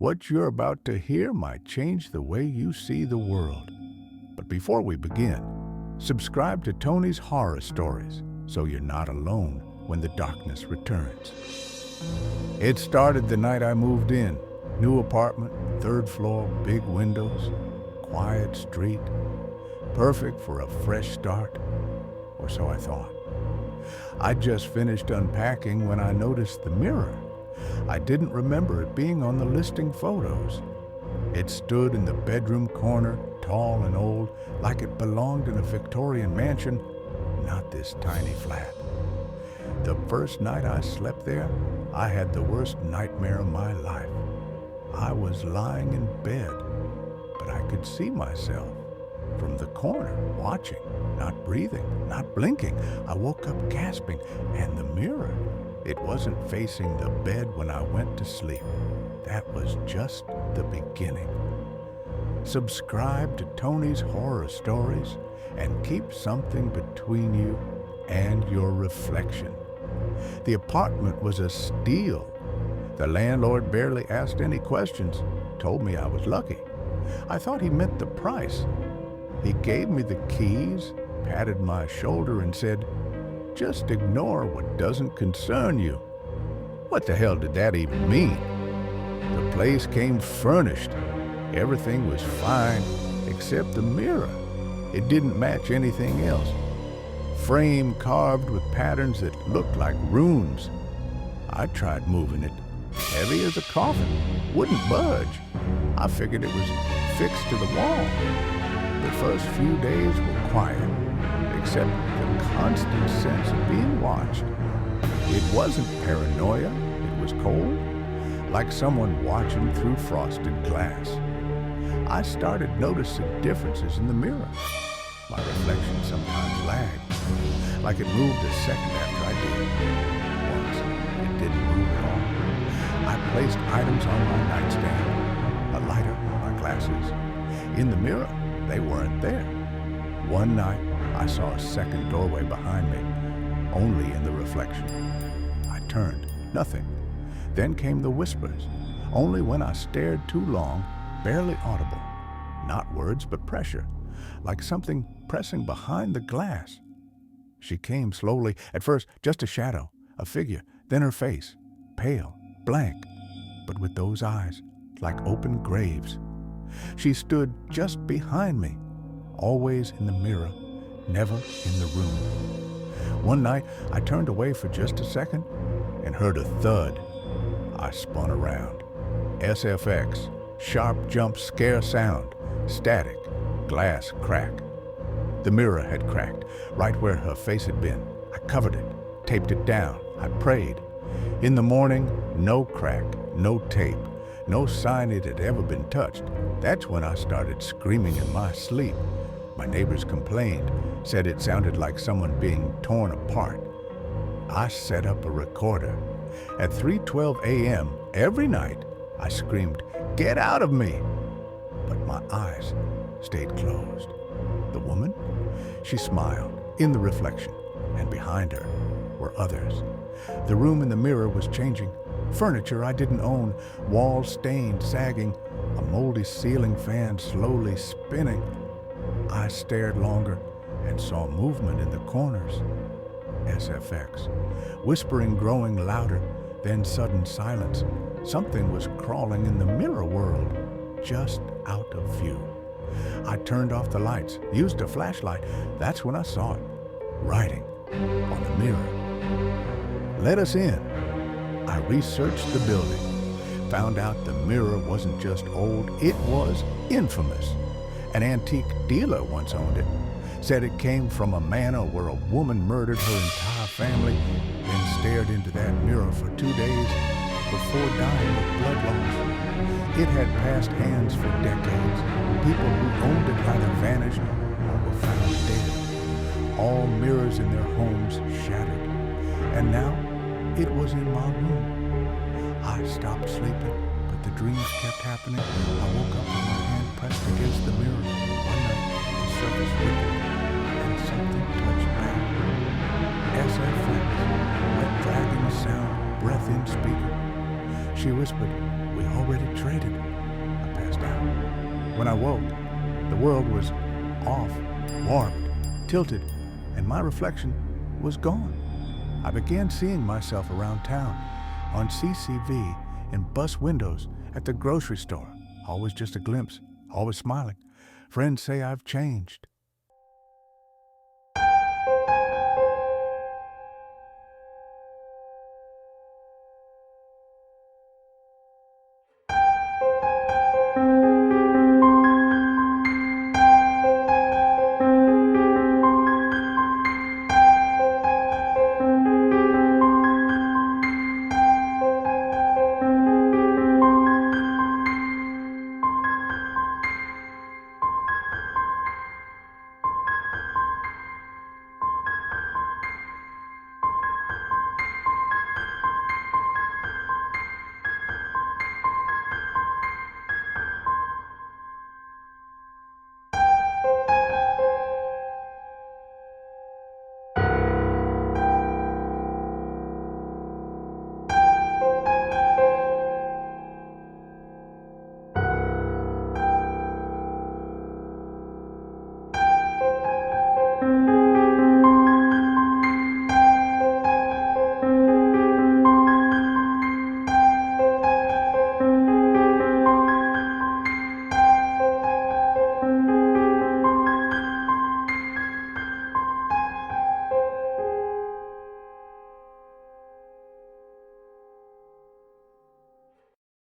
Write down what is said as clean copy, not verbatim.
What you're about to hear might change the way you see the world. But before we begin, subscribe to Tony's Horror Stories so you're not alone when the darkness returns. It started the night I moved in. New apartment, third floor, big windows, quiet street. Perfect for a fresh start, or so I thought. I'd just finished unpacking when I noticed the mirror. I didn't remember it being on the listing photos. It stood in the bedroom corner, tall and old, like it belonged in a Victorian mansion, not this tiny flat. The first night I slept there, I had the worst nightmare of my life. I was lying in bed, but I could see myself from the corner, watching, not breathing, not blinking. I woke up gasping, and the mirror, it wasn't facing the bed when I went to sleep. That was just the beginning. Subscribe to Tony's Horror Stories and keep something between you and your reflection. The apartment was a steal. The landlord barely asked any questions, told me I was lucky. I thought he meant the price. He gave me the keys, patted my shoulder and said, "Just ignore what doesn't concern you." What the hell did that even mean? The place came furnished. Everything was fine except the mirror. It didn't match anything else. Frame carved with patterns that looked like runes. I tried moving it. Heavy as a coffin. Wouldn't budge. I figured it was fixed to the wall. The first few days were quiet, except the constant sense of being watched. It wasn't paranoia. It was cold, like someone watching through frosted glass. I started noticing differences in the mirror. My reflection sometimes lagged, like it moved a second after I did. Once, it didn't move at all. I placed items on my nightstand, a lighter, my glasses. In the mirror, they weren't there. One night, I saw a second doorway behind me, only in the reflection. I turned, nothing. Then came the whispers, only when I stared too long, barely audible. Not words, but pressure, like something pressing behind the glass. She came slowly, at first just a shadow, a figure, then her face, pale, blank, but with those eyes, like open graves. She stood just behind me, always in the mirror, never in the room. One night, I turned away for just a second and heard a thud. I spun around. SFX, sharp jump scare sound, static, glass crack. The mirror had cracked, right where her face had been. I covered it, taped it down. I prayed. In the morning, no crack, no tape, no sign it had ever been touched. That's when I started screaming in my sleep. My neighbors complained, said it sounded like someone being torn apart. I set up a recorder. At 3:12 a.m. every night, I screamed, "Get out of me!" But my eyes stayed closed. The woman? She smiled in the reflection, and behind her were others. The room in the mirror was changing. Furniture I didn't own, walls stained, sagging, a moldy ceiling fan slowly spinning. I stared longer and saw movement in the corners. SFX. Whispering growing louder, then sudden silence. Something was crawling in the mirror world, just out of view. I turned off the lights, used a flashlight. That's when I saw it, writing on the mirror. "Let us in." I researched the building, found out the mirror wasn't just old, it was infamous. An antique dealer once owned it, said it came from a manor where a woman murdered her entire family, then stared into that mirror for 2 days before dying of blood loss. It had passed hands for decades. People who owned it either vanished or were found dead. All mirrors in their homes shattered. And now it was in my room. I stopped sleeping, but the dreams kept happening. I woke up with my hand pressed against the mirror. One night, the surface rippled, and something touched back. SFX, wet dragging sound, breath in speaker. She whispered, we already traded. I passed out. When I woke, the world was off, warped, tilted, and my reflection was gone. I began seeing myself around town, on CCV, in bus windows, at the grocery store. Always just a glimpse, always smiling. Friends say I've changed.